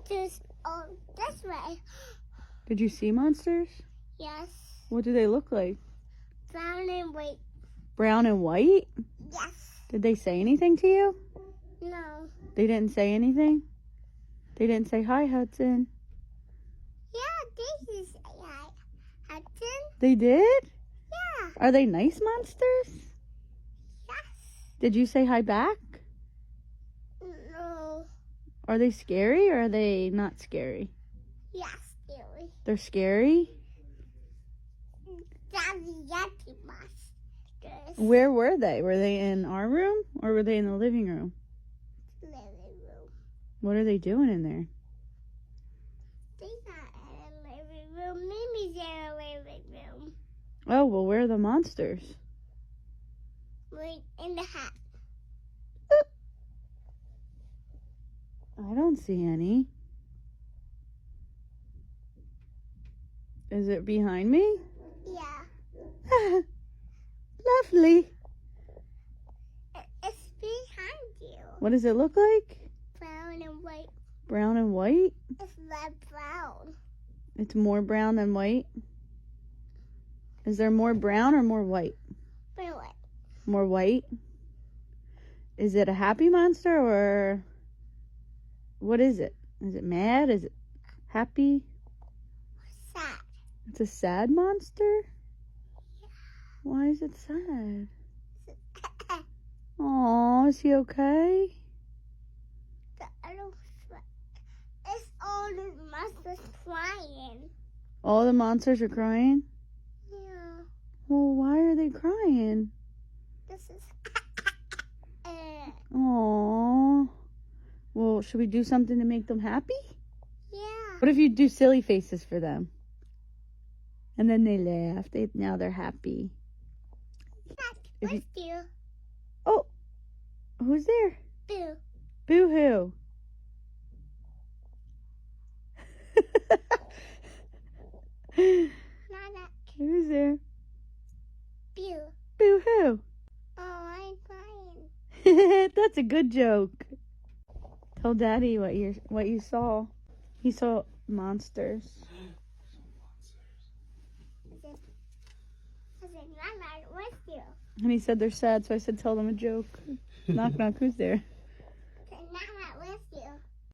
Just this way. Did you see monsters? Yes. What do they look like? Brown and white. Brown and white? Yes. Did they say anything to you? No. They didn't say anything? They didn't say hi, Hudson. Yeah, they just say hi. Hudson? They did? Yeah. Are they nice monsters? Yes. Did you say hi back? No. Are they scary or are they not scary? Yes, scary. They're scary? That's Yeti monsters. Where were they? Were they in our room or were they in the living room? Living room. What are they doing in there? They're not in the living room. Mimi's in the living room. Oh, well, where are the monsters? Right in the hat. I don't see any. Is it behind me? Yeah. Lovely. It's behind you. What does it look like? Brown and white. Brown and white? It's light brown. It's more brown than white? Is there more brown or more white? But what? More white? Is it a happy monster or what is it? Is it mad? Is it happy? Sad. It's a sad monster? Why is it sad? Aw, is he okay? The other it's all the monsters crying. All the monsters are crying? Yeah. Well, why are they crying? This is Aw. Well, should we do something to make them happy? yeah. What if you do silly faces for them? And then they laugh. Now they're happy. If you- What's you? Oh, who's there? Boo. Boo-hoo. Nana. Who's there? Boo. Boo-hoo. Oh, I'm crying. That's a good joke. Tell Daddy what you saw. He saw monsters. I said, Nana, what's you? And he said they're sad, so I said tell them a joke. Knock knock, who's there?